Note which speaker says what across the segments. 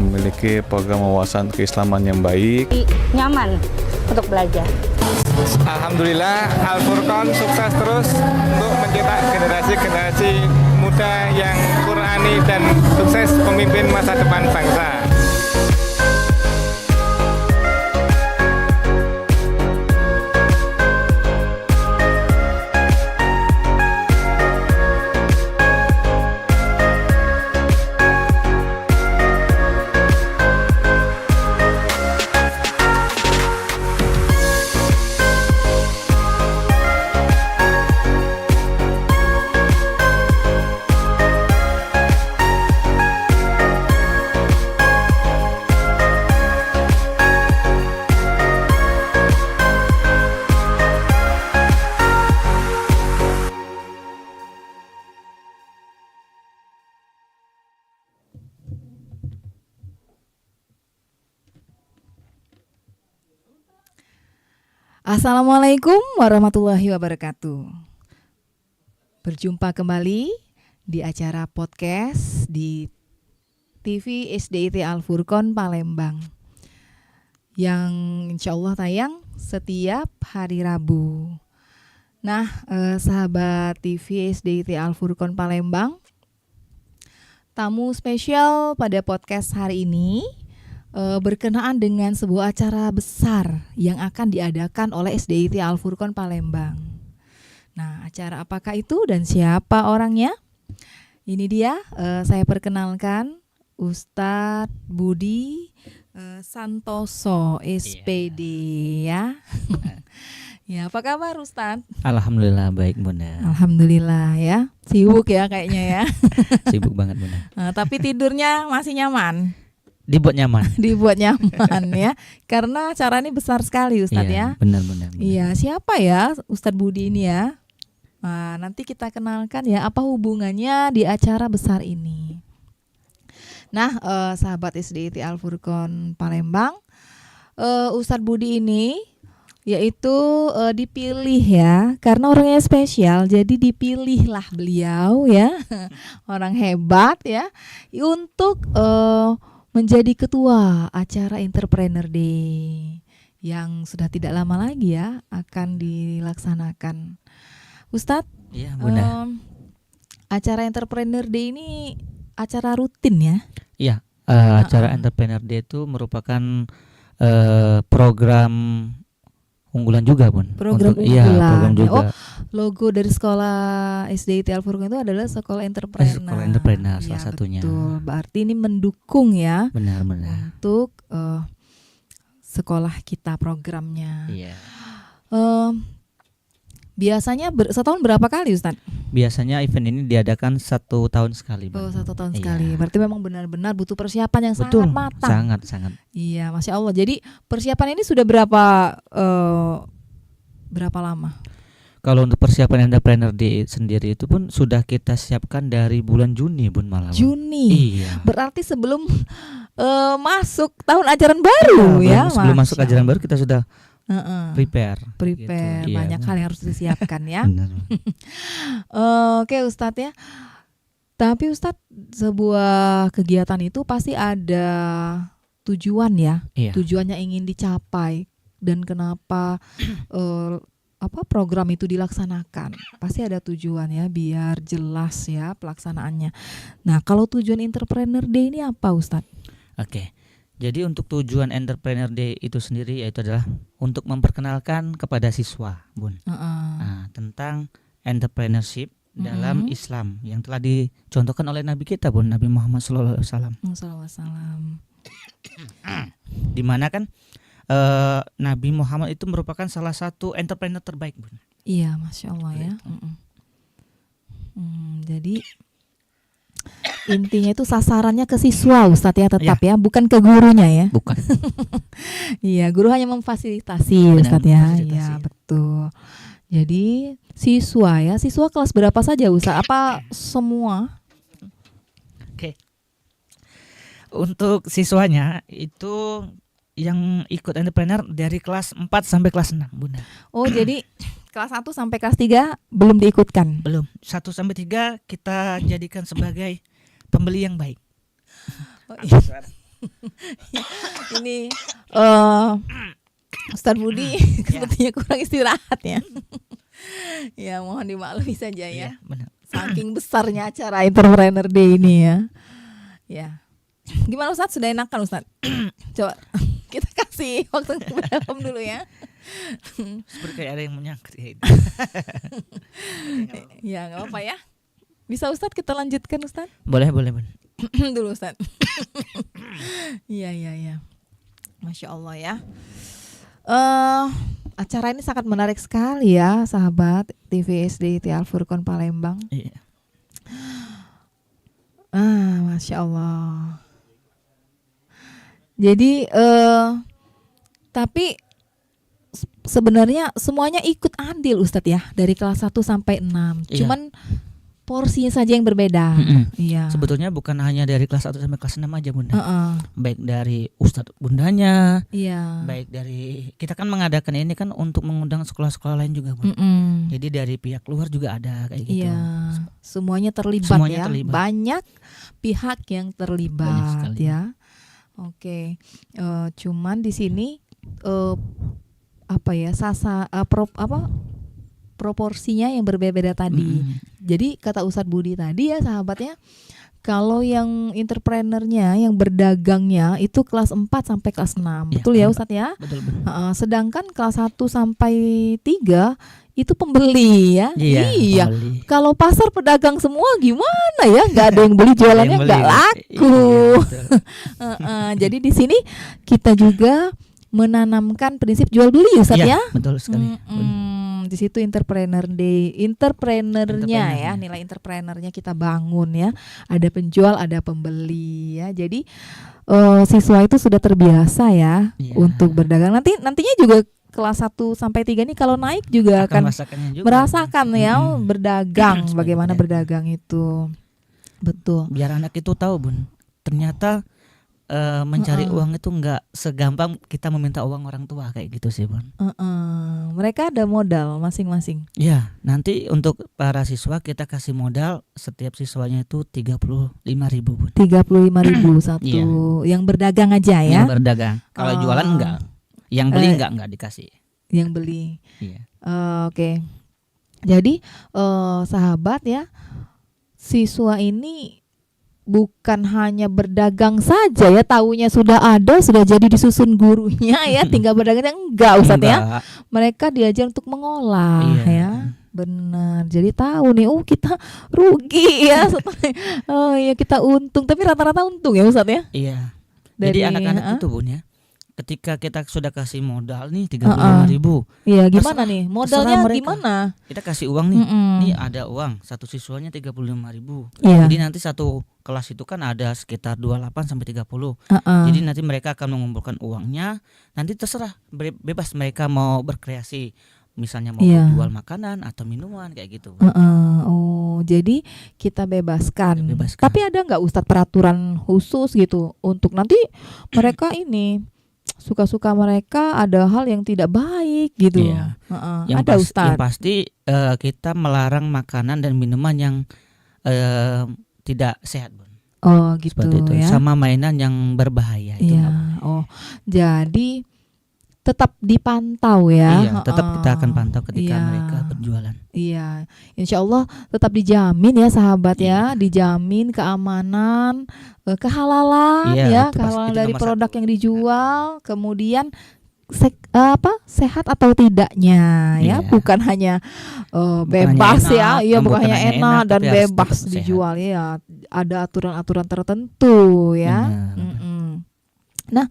Speaker 1: memiliki program wawasan keislaman yang baik.
Speaker 2: Nyaman untuk belajar.
Speaker 3: Alhamdulillah Al-Furqan sukses terus untuk mencetak generasi-generasi muda yang Qur'ani dan sukses pemimpin masa depan bangsa.
Speaker 4: Assalamualaikum warahmatullahi wabarakatuh. Berjumpa kembali di acara podcast di TV SDIT Al-Furqan Palembang yang insya Allah tayang setiap hari Rabu. Nah, sahabat TV SDIT Al-Furqan Palembang, tamu spesial pada podcast hari ini berkenaan dengan sebuah acara besar yang akan diadakan oleh SDIT Al-Furqan Palembang. Nah, acara apakah itu dan siapa orangnya? Ini dia, saya perkenalkan Ustadz Budi Santoso SPD ya. Ya, apa kabar Ustadz?
Speaker 5: Alhamdulillah baik Bunda.
Speaker 4: Alhamdulillah ya. Sibuk ya kayaknya ya.
Speaker 5: Sibuk banget Bunda.
Speaker 4: Tapi tidurnya masih nyaman.
Speaker 5: Dibuat nyaman.
Speaker 4: Dibuat nyaman ya. Karena acara ini besar sekali Ustadz ya.
Speaker 5: Benar.
Speaker 4: Iya, siapa ya Ustadz Budi ini ya? Nah, nanti kita kenalkan ya apa hubungannya di acara besar ini. Nah, sahabat SDIT Al-Furqan Palembang, Ustadz Budi ini yaitu dipilih ya karena orangnya spesial, jadi dipilihlah beliau ya. Orang hebat ya untuk menjadi ketua acara Entrepreneur Day yang sudah tidak lama lagi ya akan dilaksanakan. Ustadz,
Speaker 5: Iya Bunda.
Speaker 4: Acara Entrepreneur Day ini acara rutin ya?
Speaker 5: Iya, acara Entrepreneur Day itu merupakan program unggulan juga Bun.
Speaker 4: Program unggulan.
Speaker 5: Iya, program juga.
Speaker 4: Oh, logo dari sekolah SDIT Al-Furqan itu adalah sekolah entrepreneur.
Speaker 5: Sekolah entrepreneur
Speaker 4: Ya,
Speaker 5: salah satunya.
Speaker 4: Betul. Berarti ini mendukung ya.
Speaker 5: Benar.
Speaker 4: Untuk sekolah kita programnya.
Speaker 5: Iya.
Speaker 4: Biasanya setahun berapa kali Ustadz?
Speaker 5: Biasanya event ini diadakan 1 tahun sekali Bun.
Speaker 4: 1 tahun
Speaker 5: Iya.
Speaker 4: sekali. Berarti memang benar-benar butuh persiapan yang
Speaker 5: Betul,
Speaker 4: sangat matang.
Speaker 5: sangat.
Speaker 4: Iya, Masya Allah. Jadi persiapan ini sudah berapa lama?
Speaker 5: Kalau untuk persiapan Entrepreneur Day sendiri itu pun sudah kita siapkan dari bulan Juni Bun malah. Bun.
Speaker 4: Juni.
Speaker 5: Iya.
Speaker 4: Berarti sebelum masuk tahun ajaran baru ya.
Speaker 5: Sebelum masuk
Speaker 4: Masya
Speaker 5: ajaran baru kita sudah prepare
Speaker 4: gitu,
Speaker 5: iya.
Speaker 4: banyak hal yang harus disiapkan ya.
Speaker 5: Benar.
Speaker 4: Oke Ustadz ya. Tapi Ustadz, sebuah kegiatan itu pasti ada tujuan ya.
Speaker 5: Iya.
Speaker 4: Tujuannya ingin dicapai dan kenapa program itu dilaksanakan. Pasti ada tujuan ya, biar jelas ya pelaksanaannya. Nah, kalau tujuan Entrepreneur Day ini apa Ustadz?
Speaker 5: Oke. Jadi untuk tujuan Entrepreneur Day itu sendiri yaitu adalah untuk memperkenalkan kepada siswa, Bun. Nah, tentang entrepreneurship dalam Islam yang telah dicontohkan oleh Nabi kita, Bun, Nabi Muhammad SAW. Di mana kan Nabi Muhammad itu merupakan salah satu entrepreneur terbaik, Bun.
Speaker 4: Iya, Masya Allah ya. Jadi intinya itu sasarannya ke siswa Ustadz ya, tetap ya, bukan ke gurunya ya.
Speaker 5: Bukan.
Speaker 4: Iya, guru hanya memfasilitasi Ustadz ya. Iya, betul. Jadi siswa ya, siswa kelas berapa saja Ustadz? Apa semua?
Speaker 5: Oke. Untuk siswanya itu yang ikut entrepreneur dari kelas 4 sampai kelas 6, Bunda.
Speaker 4: Oh, jadi kelas 1 sampai kelas 3 belum diikutkan?
Speaker 5: Belum. 1 sampai 3 kita jadikan sebagai pembeli yang baik.
Speaker 4: Oh, iya. Ini Ustadz Budi sepertinya kurang istirahat ya. Ya mohon dimaklumi saja ya.
Speaker 5: Iya, benar.
Speaker 4: Saking besarnya acara Entrepreneur Day ini ya. Ya. Gimana Ustadz? Sudah enakan Ustadz? Coba kita kasih waktu kepada Om dulu ya.
Speaker 5: Seperti kayak ada yang menyangkut ya itu.
Speaker 4: Ya nggak apa-apa ya. Bisa Ustadz kita lanjutkan Ustadz?
Speaker 5: Boleh.
Speaker 4: Dulu Ustadz. Iya. Masya Allah ya. Acara ini sangat menarik sekali ya sahabat TV SDIT Al Furqon Palembang.
Speaker 5: Iya.
Speaker 4: Masya Allah. Jadi tapi sebenarnya semuanya ikut andil Ustadz ya, dari kelas 1 sampai 6.
Speaker 5: Iya.
Speaker 4: Cuman porsinya saja yang berbeda. Iya.
Speaker 5: Sebetulnya bukan hanya dari kelas 1 sampai kelas 6 aja Bunda.
Speaker 4: Baik.
Speaker 5: Baik dari ustadz bundanya,
Speaker 4: Iya.
Speaker 5: baik dari kita kan mengadakan ini kan untuk mengundang sekolah-sekolah lain juga Bun. Jadi dari pihak luar juga ada kayak gitu.
Speaker 4: Iya. Semuanya terlibat
Speaker 5: Semuanya
Speaker 4: ya.
Speaker 5: terlibat.
Speaker 4: Banyak pihak yang
Speaker 5: Banyak
Speaker 4: terlibat
Speaker 5: sekali.
Speaker 4: ya. Oke. Cuman di sini proporsinya yang berbeda tadi. Jadi kata Ustadz Budi tadi ya sahabatnya, kalau yang entrepreneurnya, yang berdagangnya itu kelas 4 sampai kelas 6.
Speaker 5: Ya,
Speaker 4: Betul ya Ustadz ya?
Speaker 5: Betul.
Speaker 4: Sedangkan kelas 1 sampai 3 itu pembeli ya. Iya.
Speaker 5: Pembeli.
Speaker 4: Kalau pasar pedagang semua gimana ya? Nggak ada yang beli, jualannya
Speaker 5: Yang
Speaker 4: nggak
Speaker 5: beli.
Speaker 4: laku.
Speaker 5: Iya, betul.
Speaker 4: Jadi di sini kita juga menanamkan prinsip jual beli Ustadz
Speaker 5: Iya,
Speaker 4: ya.
Speaker 5: betul sekali.
Speaker 4: Di situ entrepreneurnya ya,
Speaker 5: Entrepreneurnya.
Speaker 4: nilai entrepreneurnya kita bangun ya. Ada penjual, ada pembeli ya. Jadi siswa itu sudah terbiasa ya
Speaker 5: Iya.
Speaker 4: untuk berdagang. Nantinya juga kelas 1 sampai 3 ini kalau naik juga akan
Speaker 5: merasakannya juga.
Speaker 4: merasakan ya berdagang,
Speaker 5: Sebagai
Speaker 4: bagaimana
Speaker 5: pedagang.
Speaker 4: berdagang itu. Betul.
Speaker 5: Biar anak itu tahu Bun, ternyata mencari uang itu nggak segampang kita meminta uang orang tua kayak gitu sih Bun.
Speaker 4: Mereka ada modal masing-masing.
Speaker 5: Ya, nanti untuk para siswa kita kasih modal setiap siswanya itu 35.000 Bun.
Speaker 4: 35.000 satu.
Speaker 5: Iya.
Speaker 4: Yang berdagang aja ya.
Speaker 5: Yang berdagang. Kalau jualan enggak. Yang beli enggak dikasih.
Speaker 4: Yang beli.
Speaker 5: Iya.
Speaker 4: Oke. Jadi sahabat ya, siswa ini bukan hanya berdagang saja ya, taunya sudah ada, sudah jadi disusun gurunya ya, tinggal berdagangnya enggak Ustadz ya.
Speaker 5: Enggak.
Speaker 4: Mereka diajar untuk mengolah
Speaker 5: Iya.
Speaker 4: ya. Benar. Jadi tahu nih, kita rugi ya setelah ya kita untung, tapi rata-rata untung ya Ustadz ya.
Speaker 5: Iya.
Speaker 4: Dari-
Speaker 5: Jadi anak-anak itu Bun ya, ketika kita sudah kasih modal nih 35.000,
Speaker 4: Iya, gimana nih? Modalnya
Speaker 5: mereka.
Speaker 4: gimana?
Speaker 5: kita kasih uang nih.
Speaker 4: Mm-mm.
Speaker 5: Nih ada uang, satu siswanya 35.000.
Speaker 4: Iya.
Speaker 5: Jadi nanti satu kelas itu kan ada sekitar 28 sampai 30.
Speaker 4: Uh-uh.
Speaker 5: Jadi nanti mereka akan mengumpulkan uangnya. Nanti terserah bebas mereka mau berkreasi. Misalnya mau
Speaker 4: Iya.
Speaker 5: jual makanan atau minuman kayak gitu.
Speaker 4: Oh, jadi kita bebaskan.
Speaker 5: Bebaskan.
Speaker 4: Tapi ada nggak Ustadz peraturan khusus gitu untuk nanti mereka ini suka-suka mereka ada hal yang tidak baik gitu?
Speaker 5: Iya. Yang
Speaker 4: Ada Ustadz.
Speaker 5: yang pasti kita melarang makanan dan minuman yang tidak sehat, Bun.
Speaker 4: Oh, gitu
Speaker 5: Seperti itu.
Speaker 4: ya.
Speaker 5: Sama mainan yang berbahaya itu.
Speaker 4: Iya.
Speaker 5: nggak boleh.
Speaker 4: Oh, jadi tetap dipantau ya.
Speaker 5: Iya, tetap kita akan pantau ketika
Speaker 4: Iya.
Speaker 5: mereka berjualan.
Speaker 4: Iya, insya Allah tetap dijamin ya sahabat ya,
Speaker 5: Iya.
Speaker 4: dijamin keamanan, kehalalan
Speaker 5: Iya,
Speaker 4: ya,
Speaker 5: itu pasti,
Speaker 4: kehalalan
Speaker 5: itu
Speaker 4: dari
Speaker 5: nomor
Speaker 4: produk
Speaker 5: satu.
Speaker 4: yang dijual, kemudian sehat atau tidaknya ya,
Speaker 5: Iya.
Speaker 4: bukan hanya
Speaker 5: Bukan
Speaker 4: bebas
Speaker 5: hanya
Speaker 4: ya, iya bukan hanya enak dan
Speaker 5: tapi harus
Speaker 4: bebas
Speaker 5: tetap sehat.
Speaker 4: dijual ya, ada aturan-aturan tertentu ya.
Speaker 5: Benar.
Speaker 4: Mm-mm. Nah,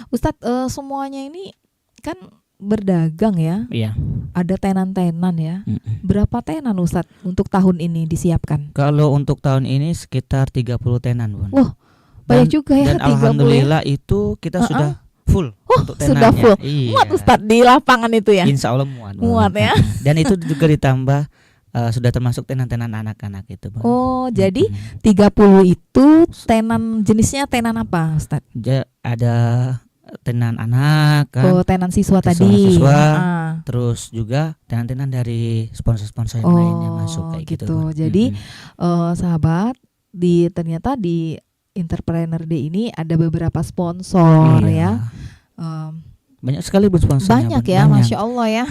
Speaker 4: Ustadz semuanya ini kan berdagang ya,
Speaker 5: Iya.
Speaker 4: ada tenan-tenan ya.
Speaker 5: Mm-mm.
Speaker 4: Berapa tenan Ustadz untuk tahun ini disiapkan?
Speaker 5: Kalau untuk tahun ini sekitar 30 tenan, Bun.
Speaker 4: Wah, banyak juga ya,
Speaker 5: Dan
Speaker 4: 30 ya.
Speaker 5: alhamdulillah itu kita sudah full untuk tenannya.
Speaker 4: Sudah full.
Speaker 5: Iya.
Speaker 4: Muat Ustadz di lapangan itu ya?
Speaker 5: Insya Allah muat. Bun.
Speaker 4: Muat ya.
Speaker 5: Dan itu juga ditambah sudah termasuk tenan-tenan anak-anak itu, Bun.
Speaker 4: Oh, jadi
Speaker 5: Mm-mm.
Speaker 4: 30 itu tenan, jenisnya tenan apa Ustadz?
Speaker 5: Ada tenan anak kan.
Speaker 4: Oh, tenan siswa tadi.
Speaker 5: Siswa.
Speaker 4: Ah.
Speaker 5: Terus juga tenan-tenan dari sponsor-sponsor yang lainnya masuk kayak gitu. Bun.
Speaker 4: Jadi
Speaker 5: Mm-mm.
Speaker 4: sahabat, ternyata di Entrepreneur Day ini ada beberapa sponsor ya.
Speaker 5: Banyak sekali Bun sponsornya.
Speaker 4: Banyak ya, Masya Allah ya.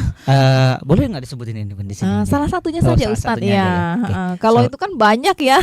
Speaker 5: Boleh nggak disebutin ini Bun di sini?
Speaker 4: Salah satunya
Speaker 5: Oh,
Speaker 4: saja
Speaker 5: salah
Speaker 4: Ustadz
Speaker 5: satunya
Speaker 4: ya.
Speaker 5: aja ya. Oke.
Speaker 4: Kalau
Speaker 5: So-
Speaker 4: itu kan banyak ya.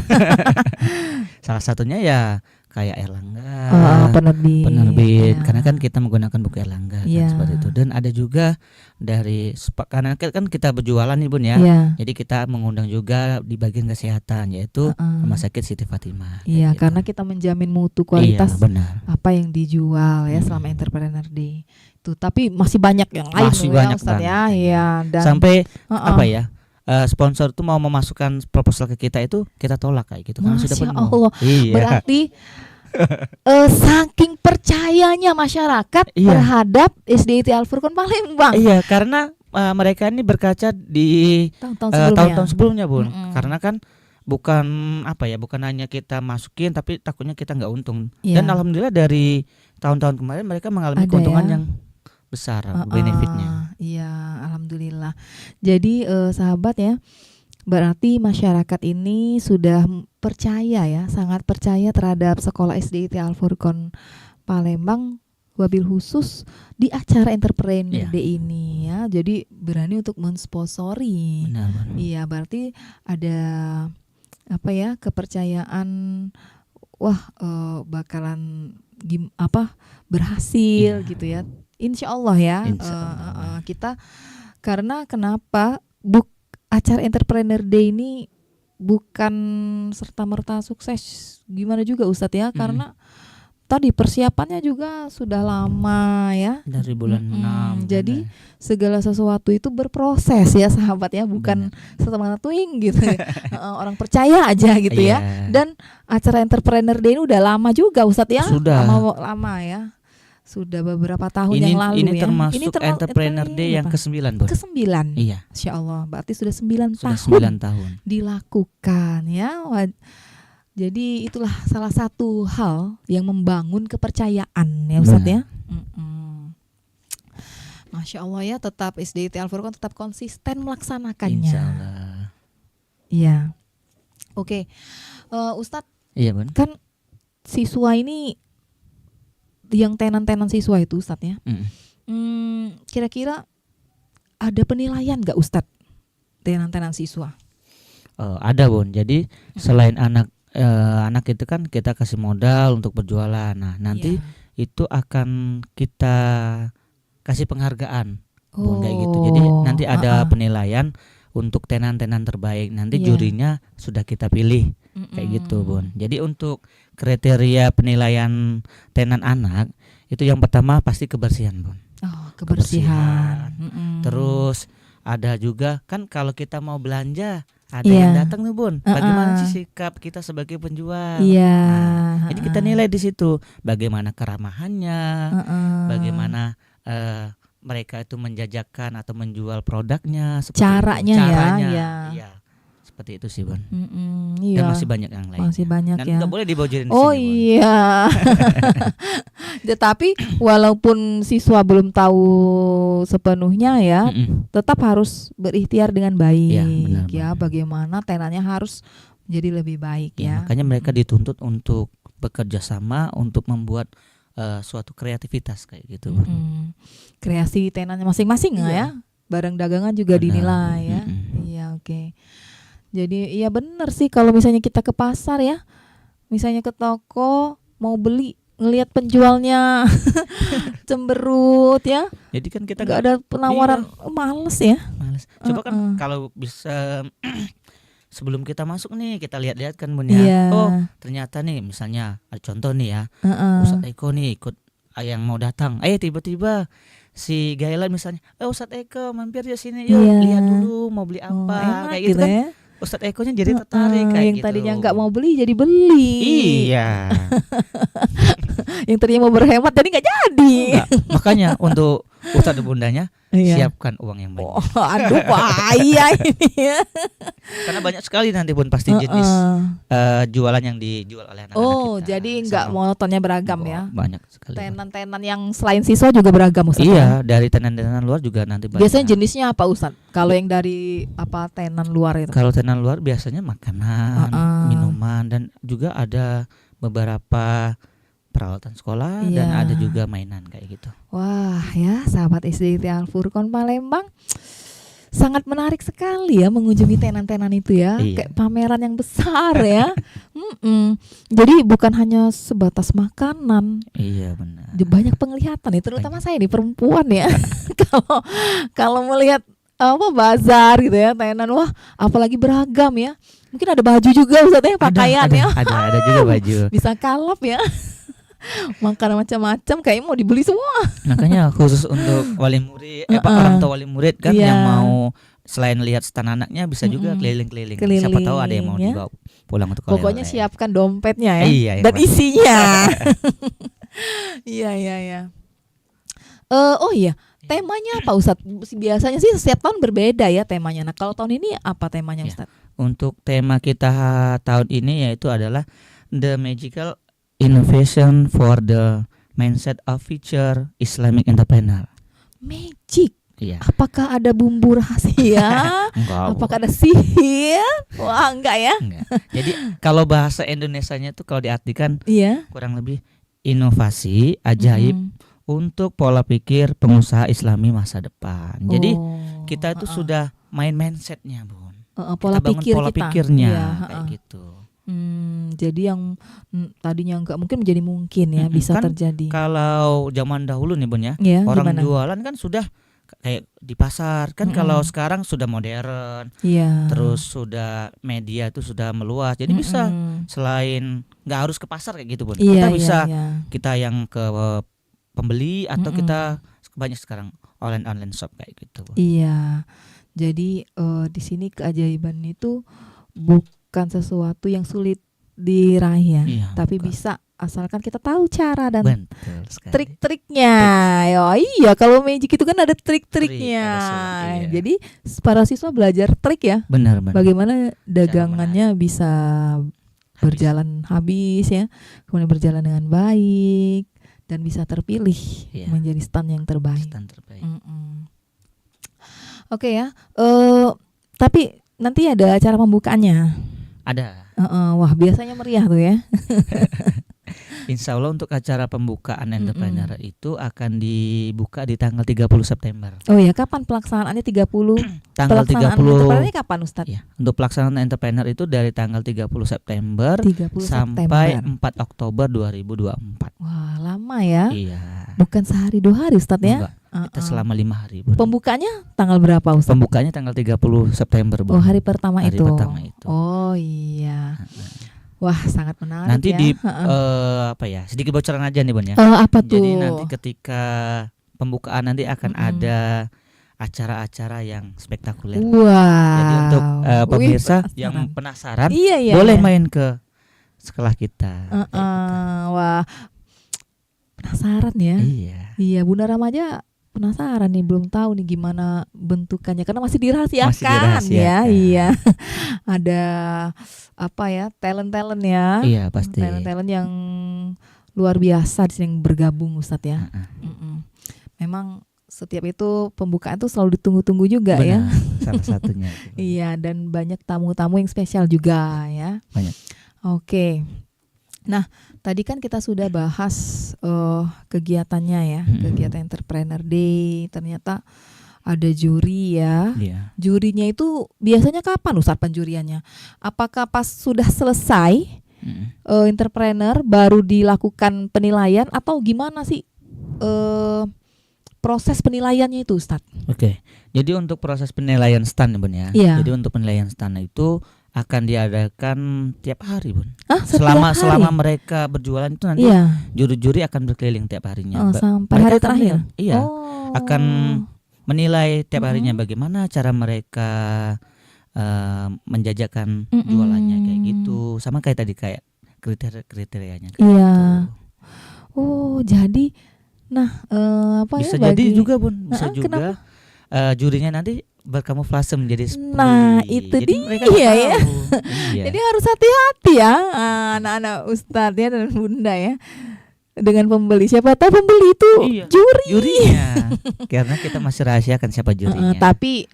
Speaker 5: Salah satunya ya kayak Erlangga,
Speaker 4: Ya.
Speaker 5: penerbit. Karena kan kita menggunakan buku Erlangga kan,
Speaker 4: Iya.
Speaker 5: seperti itu. Dan ada juga dari karena kan kita berjualan nih Bun ya.
Speaker 4: Iya.
Speaker 5: Jadi kita mengundang juga di bagian kesehatan, yaitu Rumah Sakit Siti Fatimah.
Speaker 4: Iya,
Speaker 5: kayak gitu.
Speaker 4: karena kita menjamin mutu kualitas
Speaker 5: Iya, benar.
Speaker 4: apa yang dijual ya selama Entrepreneur Day. Tuh, tapi masih banyak yang lain
Speaker 5: Masih
Speaker 4: loh
Speaker 5: banyak
Speaker 4: ya Ustadz ya.
Speaker 5: banget.
Speaker 4: Iya, dan
Speaker 5: Sampai
Speaker 4: uh-uh.
Speaker 5: apa ya? Sponsor tuh mau memasukkan proposal ke kita itu kita tolak kayak gitu karena sudah
Speaker 4: Masya
Speaker 5: penuh.
Speaker 4: Allah.
Speaker 5: Iya.
Speaker 4: Berarti saking percayanya masyarakat
Speaker 5: Iya.
Speaker 4: terhadap SDIT Al-Furqan Palembang
Speaker 5: Iya, karena mereka ini berkaca di
Speaker 4: tahun-tahun sebelumnya.
Speaker 5: tahun-tahun sebelumnya, Bun.
Speaker 4: Mm-mm.
Speaker 5: Karena kan bukan bukan hanya kita masukin tapi takutnya kita nggak untung.
Speaker 4: Iya.
Speaker 5: Dan alhamdulillah dari tahun-tahun kemarin mereka mengalami
Speaker 4: Ada
Speaker 5: keuntungan
Speaker 4: ya.
Speaker 5: yang besar benefitnya.
Speaker 4: Iya, alhamdulillah. Jadi sahabat ya, berarti masyarakat ini sudah percaya ya, sangat percaya terhadap sekolah SDIT Al-Furqan Palembang, wabil khusus di acara Entrepreneur
Speaker 5: Iya.
Speaker 4: Day ini ya. Jadi berani untuk mensponsori.
Speaker 5: Benar, Bun.
Speaker 4: Iya, berarti ada kepercayaan bakalan berhasil
Speaker 5: Iya.
Speaker 4: gitu ya. Insya Allah ya.
Speaker 5: Insya Allah.
Speaker 4: Kita karena kenapa acara Entrepreneur Day ini bukan serta-merta sukses gimana juga Ustadz ya, karena tadi persiapannya juga sudah lama ya.
Speaker 5: Dari bulan 6.
Speaker 4: Jadi segala sesuatu itu berproses ya sahabat ya, bukan serta-merta twing gitu. Orang percaya aja gitu ya.
Speaker 5: Iya.
Speaker 4: Dan acara Entrepreneur Day ini udah lama juga Ustadz ya.
Speaker 5: Sudah.
Speaker 4: Lama ya. Sudah beberapa tahun yang lalu
Speaker 5: ini
Speaker 4: ya.
Speaker 5: termasuk Entrepreneur Day yang ke-9, Bun.
Speaker 4: ke-9.
Speaker 5: Iya,
Speaker 4: Masya Allah, berarti sudah 9
Speaker 5: sudah
Speaker 4: tahun
Speaker 5: 9 tahun.
Speaker 4: dilakukan ya. Jadi itulah salah satu hal yang membangun kepercayaan ya Ustadz ya. Masya Allah ya, tetap SDIT Al-Furqan tetap konsisten melaksanakannya.
Speaker 5: Insya Allah.
Speaker 4: Iya. Oke. Ustadz,
Speaker 5: Iya, Bun.
Speaker 4: kan siswa ini yang tenan-tenan siswa itu Ustadz ya. Kira-kira ada penilaian nggak Ustadz tenan-tenan siswa?
Speaker 5: Ada, Bun. Jadi selain anak itu kan kita kasih modal untuk berjualan. Nah, nanti itu akan kita kasih penghargaan, Bun, kayak gitu. Jadi nanti ada penilaian untuk tenan-tenan terbaik. Nanti jurinya sudah kita pilih. Kayak gitu, Bun. Jadi untuk kriteria penilaian tenan anak itu yang pertama pasti kebersihan, Bun.
Speaker 4: Oh, kebersihan.
Speaker 5: Terus ada juga kan kalau kita mau belanja ada yang datang nih, Bun. Bagaimana sih sikap kita sebagai penjual?
Speaker 4: Iya.
Speaker 5: Nah, jadi kita nilai di situ bagaimana keramahannya, bagaimana mereka itu menjajakan atau menjual produknya, seperti
Speaker 4: Caranya
Speaker 5: itu.
Speaker 4: ya,
Speaker 5: Caranya,
Speaker 4: ya.
Speaker 5: iya. Seperti itu sih, Bun.
Speaker 4: Iya.
Speaker 5: Dan masih banyak yang lain.
Speaker 4: Masih banyak
Speaker 5: Dan
Speaker 4: ya.
Speaker 5: nggak boleh dibojorin di
Speaker 4: Oh
Speaker 5: sini, Bun.
Speaker 4: iya. Tetapi walaupun siswa belum tahu sepenuhnya ya, tetap harus berikhtiar dengan baik.
Speaker 5: Iya, benar,
Speaker 4: ya, bagaimana tenannya harus menjadi lebih baik
Speaker 5: Ya,
Speaker 4: ya.
Speaker 5: makanya mereka dituntut untuk bekerja sama untuk membuat suatu kreativitas kayak gitu, Bun.
Speaker 4: Kreasi tenannya masing-masing ya. Barang dagangan juga
Speaker 5: Benar.
Speaker 4: dinilai ya. Iya, oke. Jadi iya benar sih kalau misalnya kita ke pasar ya, misalnya ke toko mau beli, ngelihat penjualnya cemberut ya,
Speaker 5: Jadi kan kita
Speaker 4: nggak ada penawaran, males ya.
Speaker 5: males. Coba kan kalau bisa sebelum kita masuk nih kita lihat-lihat kan, Bun ya.
Speaker 4: Iya.
Speaker 5: Oh, ternyata nih misalnya ada contoh nih ya. Ustadz Eko nih ikut yang mau datang. Tiba-tiba si Gaila misalnya, Ustadz Eko mampir ya sini, yuk
Speaker 4: Iya.
Speaker 5: lihat dulu mau beli apa, kayak gitu kan.
Speaker 4: ya.
Speaker 5: Ustadz Ekonya jadi tertarik kayak
Speaker 4: yang
Speaker 5: gitu.
Speaker 4: tadinya nggak mau beli jadi beli.
Speaker 5: Iya.
Speaker 4: Yang tadinya mau berhemat jadi nggak jadi.
Speaker 5: Enggak. Makanya untuk Ustadz bundanya
Speaker 4: Iya.
Speaker 5: siapkan uang yang banyak.
Speaker 4: Aduh bahaya ini ya.
Speaker 5: Karena banyak sekali nanti pun pasti jenis jualan yang dijual oleh anak-anak
Speaker 4: Oh,
Speaker 5: kita.
Speaker 4: jadi nggak monotonnya beragam ya.
Speaker 5: Banyak sekali.
Speaker 4: Tenan-tenan yang selain siswa juga beragam Ustaz.
Speaker 5: Iya, dari tenan-tenan luar juga nanti banyak.
Speaker 4: Biasanya jenisnya apa Ustaz? Kalau yang dari tenan luar itu?
Speaker 5: Kalau tenan luar biasanya makanan, minuman, dan juga ada beberapa peralatan sekolah
Speaker 4: Iya.
Speaker 5: dan ada juga mainan kayak gitu.
Speaker 4: Wah ya, sahabat SDIT Al Furqon Palembang, sangat menarik sekali ya mengunjungi tenan-tenan itu ya.
Speaker 5: Iya.
Speaker 4: Kayak pameran yang besar ya. Jadi bukan hanya sebatas makanan,
Speaker 5: Iya benar.
Speaker 4: banyak penglihatan ya, terutama saya nih perempuan ya. Kalau kalau melihat bazar gitu ya, tenan, wah apalagi beragam ya. Mungkin ada baju juga Ustaznya, pakaian ya.
Speaker 5: Ada juga baju.
Speaker 4: Bisa kalap ya. Makanan macam-macam kayaknya mau dibeli semua.
Speaker 5: Makanya khusus untuk wali murid, orang tua wali murid kan
Speaker 4: Iya.
Speaker 5: yang mau selain lihat stand anaknya bisa juga keliling-keliling. Siapa tahu ada yang mau
Speaker 4: Keliling, ya.
Speaker 5: dibawa pulang untuk
Speaker 4: Pokoknya
Speaker 5: oleh-oleh.
Speaker 4: siapkan dompetnya ya,
Speaker 5: Iya, yang
Speaker 4: dan
Speaker 5: pasti.
Speaker 4: isinya. Iya. Oh iya, temanya apa Ustadz? Biasanya sih setiap tahun berbeda ya temanya. Nah kalau tahun ini apa temanya
Speaker 5: Ya.
Speaker 4: Ustadz?
Speaker 5: Untuk tema kita tahun ini yaitu adalah The Magical Innovation for the Mindset of Future Islamic Entrepreneur.
Speaker 4: Magic.
Speaker 5: Iya.
Speaker 4: Apakah ada bumbu rahasia?
Speaker 5: Enggak.
Speaker 4: Apakah ada sihir? Wah enggak ya?
Speaker 5: Enggak. Jadi kalau bahasa Indonesianya tuh kalau diartikan
Speaker 4: Iya.
Speaker 5: kurang lebih inovasi ajaib
Speaker 4: Mm-mm.
Speaker 5: untuk pola pikir pengusaha Islami masa depan. Jadi
Speaker 4: Oh,
Speaker 5: kita itu sudah main mindsetnya, Bun.
Speaker 4: pola
Speaker 5: Kita bangun
Speaker 4: pikir
Speaker 5: pola
Speaker 4: kita.
Speaker 5: pikirnya
Speaker 4: Iya,
Speaker 5: kayak gitu.
Speaker 4: Jadi yang tadinya enggak mungkin menjadi mungkin ya, bisa
Speaker 5: Kan
Speaker 4: terjadi.
Speaker 5: Kalau zaman dahulu nih, Bun ya,
Speaker 4: Ya,
Speaker 5: orang
Speaker 4: gimana?
Speaker 5: jualan kan sudah kayak di pasar kan. Kalau sekarang sudah modern,
Speaker 4: Iya.
Speaker 5: terus sudah media itu sudah meluas, jadi bisa selain nggak harus ke pasar kayak gitu, Bun.
Speaker 4: Iya,
Speaker 5: Kita bisa
Speaker 4: iya.
Speaker 5: kita yang ke pembeli atau kita banyak sekarang online shop kayak gitu, Bun.
Speaker 4: Iya. Jadi di sini keajaiban itu bukan sesuatu yang sulit diraih ya,
Speaker 5: Iya,
Speaker 4: tapi
Speaker 5: bukan.
Speaker 4: bisa asalkan kita tahu cara dan
Speaker 5: Betul sekali.
Speaker 4: trik-triknya. Ya, iya, kalau magic itu kan ada trik-triknya.
Speaker 5: Trik, ada semua, iya.
Speaker 4: Jadi para siswa belajar trik ya,
Speaker 5: Benar.
Speaker 4: bagaimana dagangannya bisa berjalan habis ya, kemudian berjalan dengan baik dan bisa terpilih
Speaker 5: Iya.
Speaker 4: menjadi stand yang terbaik.
Speaker 5: Stand terbaik.
Speaker 4: Oke ya, tapi nanti ada acara pembukaannya.
Speaker 5: Ada.
Speaker 4: Wah biasanya meriah tuh ya.
Speaker 5: Insya Allah untuk acara pembukaan entrepreneur itu akan dibuka di tanggal 30 September.
Speaker 4: Oh ya, kapan pelaksanaannya 30?
Speaker 5: Tanggal
Speaker 4: Pelaksanaan
Speaker 5: 30.
Speaker 4: entrepreneurnya kapan Ustadz?
Speaker 5: Ya, untuk pelaksanaan entrepreneur itu dari tanggal 30 September
Speaker 4: 30
Speaker 5: sampai
Speaker 4: September.
Speaker 5: 4 Oktober 2024.
Speaker 4: Wah lama ya.
Speaker 5: Iya.
Speaker 4: Bukan sehari 2 hari Ustadz ya.
Speaker 5: Enggak, kita selama 5 hari, Bun.
Speaker 4: Pembukaannya tanggal berapa Ustadz?
Speaker 5: Pembukanya tanggal 30 September, Bun.
Speaker 4: Oh hari pertama
Speaker 5: Hari
Speaker 4: itu.
Speaker 5: pertama itu.
Speaker 4: Oh iya. Wah sangat menarik
Speaker 5: Nanti
Speaker 4: ya.
Speaker 5: di sedikit bocoran aja nih, Bun ya.
Speaker 4: Apa tuh?
Speaker 5: Jadi nanti ketika pembukaan nanti akan ada acara-acara yang spektakuler.
Speaker 4: Wah.
Speaker 5: Jadi untuk pemirsa
Speaker 4: Wih,
Speaker 5: yang penasaran
Speaker 4: Iya,
Speaker 5: boleh
Speaker 4: iya.
Speaker 5: main ke sekolah kita. Kayak gitu.
Speaker 4: Wah penasaran ya.
Speaker 5: Iya.
Speaker 4: Iya, Bunda Ramaja penasaran nih, belum tahu nih gimana bentukannya karena masih dirahasiakan,
Speaker 5: Masih dirahasiakan.
Speaker 4: ya. Iya. Ada apa ya? Talent-talent ya.
Speaker 5: Iya, pasti.
Speaker 4: Talent-talent yang luar biasa di sini yang bergabung Ustadz ya. Memang setiap itu pembukaan tuh selalu ditunggu-tunggu juga ya.
Speaker 5: Benar, salah satunya.
Speaker 4: Iya, dan banyak tamu-tamu yang spesial juga ya.
Speaker 5: Banyak.
Speaker 4: Oke. Nah, tadi kan kita sudah bahas kegiatannya ya, kegiatan Entrepreneur Day. Ternyata ada juri ya.
Speaker 5: Iya.
Speaker 4: Jurinya itu biasanya kapan Ustadz penjuriannya? Apakah pas sudah selesai entrepreneur baru dilakukan penilaian atau gimana sih proses penilaiannya itu Ustadz?
Speaker 5: Oke. Jadi untuk proses penilaian stand, Bun ya.
Speaker 4: Iya.
Speaker 5: Jadi untuk penilaian stand itu akan diadakan tiap hari, Bun.
Speaker 4: Setiap hari?
Speaker 5: Selama mereka berjualan itu nanti
Speaker 4: Iya.
Speaker 5: juri-juri akan berkeliling tiap harinya.
Speaker 4: Sampai
Speaker 5: Mereka
Speaker 4: hari
Speaker 5: akan
Speaker 4: terakhir.
Speaker 5: lihat, iya.
Speaker 4: Oh.
Speaker 5: Akan menilai tiap harinya bagaimana cara mereka menjajakan jualannya kayak gitu. Sama kayak tadi kayak kriterianya kayak
Speaker 4: Iya.
Speaker 5: gitu.
Speaker 4: Oh, jadi apa
Speaker 5: Bisa
Speaker 4: ya
Speaker 5: jadi
Speaker 4: bagi
Speaker 5: juga, Bun. Bisa juga
Speaker 4: kenapa?
Speaker 5: jurinya nanti berkamuflase menjadi spray.
Speaker 4: Nah, itu
Speaker 5: Jadi
Speaker 4: dia
Speaker 5: mereka nggak
Speaker 4: ya.
Speaker 5: tahu. Iya.
Speaker 4: Jadi harus hati-hati ya anak-anak Ustadz ya dan Bunda ya dengan pembeli. Siapa tahu pembeli itu
Speaker 5: Iya.
Speaker 4: jurinya.
Speaker 5: Jurinya. Karena kita masih rahasiakan siapa jurinya.
Speaker 4: Tapi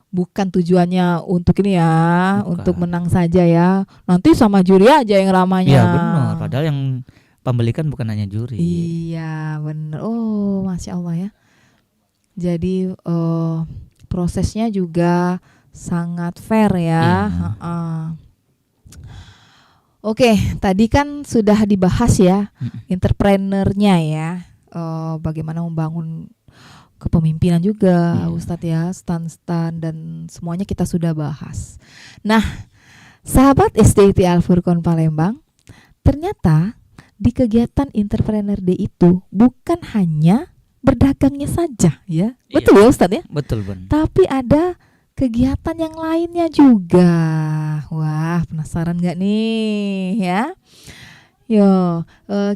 Speaker 4: bukan tujuannya untuk ini ya,
Speaker 5: Bukan.
Speaker 4: untuk menang saja ya. Nanti sama juri aja yang ramanya.
Speaker 5: Iya benar. Padahal yang pembeli kan bukan hanya juri.
Speaker 4: Iya, bener. Oh, Masya Allah ya. Jadi prosesnya juga sangat fair ya. Oke, tadi kan sudah dibahas ya entrepreneurnya ya, bagaimana membangun kepemimpinan juga, Ustadz ya, stand dan semuanya kita sudah bahas. Nah, sahabat SDIT Al-Furqon Palembang, ternyata di kegiatan Entrepreneur Day itu bukan hanya berdagangnya saja ya, betul ya Ustadz ya?
Speaker 5: Betul Bun.
Speaker 4: Tapi ada kegiatan yang lainnya juga. Wah, penasaran nggak nih ya? Yo,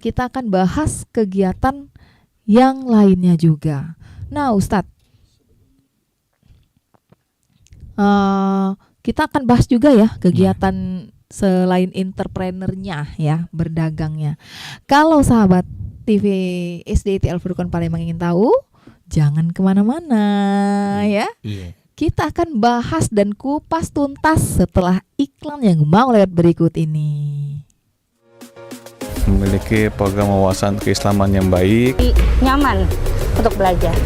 Speaker 4: kita akan bahas kegiatan yang lainnya juga. Nah, Ustadz, kita akan bahas juga ya kegiatan selain entrepreneurnya ya, berdagangnya. Kalau sahabat TV SDIT Al-Furqon Palembang ingin tahu, jangan kemana-mana ya.
Speaker 5: Iya.
Speaker 4: Kita akan bahas dan kupas tuntas setelah iklan yang mau lewat berikut ini.
Speaker 1: Memiliki program wawasan keislaman yang baik,
Speaker 2: Nyaman untuk belajar.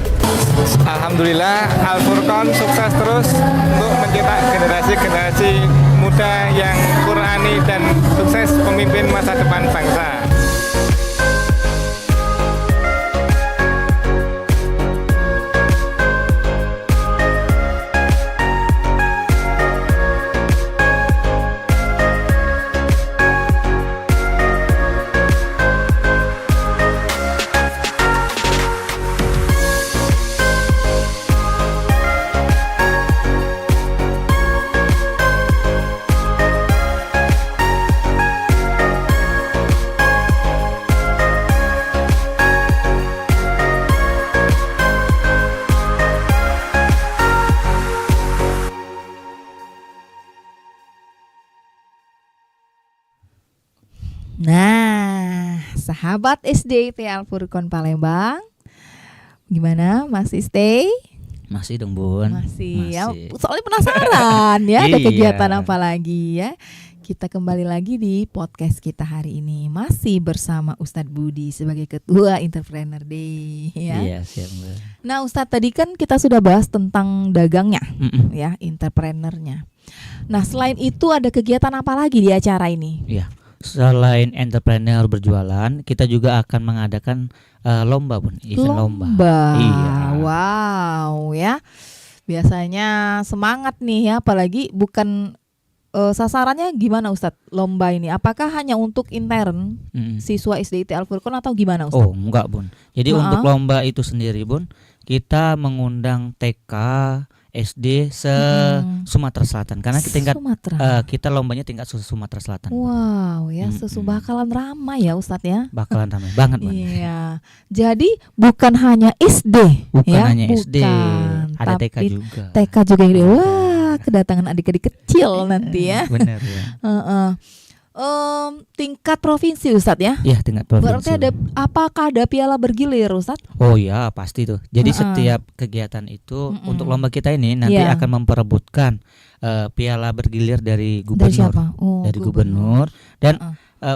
Speaker 3: Alhamdulillah Al-Furqon sukses terus untuk mencetak generasi-generasi muda yang Qurani dan sukses pemimpin masa depan bangsa.
Speaker 4: Nah, sahabat SDIT Al-Furqon Palembang, gimana? Masih stay?
Speaker 5: Masih dong Bun.
Speaker 4: Masih. Ya, soalnya penasaran ya ada
Speaker 5: Iya.
Speaker 4: kegiatan apa lagi ya. Kita kembali lagi di podcast kita hari ini, masih bersama Ustadz Budi sebagai Ketua Entrepreneur Day ya.
Speaker 5: Iya, siap Bun.
Speaker 4: Nah, Ustadz, tadi kan kita sudah bahas tentang dagangnya ya, entrepreneurnya. Nah, selain itu ada kegiatan apa lagi di acara ini?
Speaker 5: Iya. Selain entrepreneur berjualan, kita juga akan mengadakan lomba Bun, event lomba. Iya.
Speaker 4: Wow ya. Biasanya semangat nih ya, apalagi bukan sasarannya gimana Ustadz lomba ini? Apakah hanya untuk intern siswa SDIT Al-Furqon atau gimana Ustadz?
Speaker 5: Oh, enggak Bun. Jadi untuk lomba itu sendiri Bun, kita mengundang TK, SD Sumatera Selatan karena kita lombanya tingkat Sumatera Selatan.
Speaker 4: Wow ya, bakalan ramai ya Ustadz ya.
Speaker 5: Bakalan ramai banget Bun.
Speaker 4: Iya. Jadi bukan hanya SD
Speaker 5: hanya SD, ada
Speaker 4: tapi
Speaker 5: TK juga.
Speaker 4: TK juga ini. Wah, kedatangan adik-adik kecil nanti ya.
Speaker 5: Benar ya.
Speaker 4: Tingkat provinsi Ustadz ya?
Speaker 5: Iya, tingkat provinsi.
Speaker 4: Berarti apakah ada piala bergilir Ustadz?
Speaker 5: Oh ya, pasti tuh. Jadi setiap kegiatan itu untuk lomba kita ini nanti akan memperebutkan piala bergilir dari gubernur.
Speaker 4: Dari siapa?
Speaker 5: Dari gubernur. Dan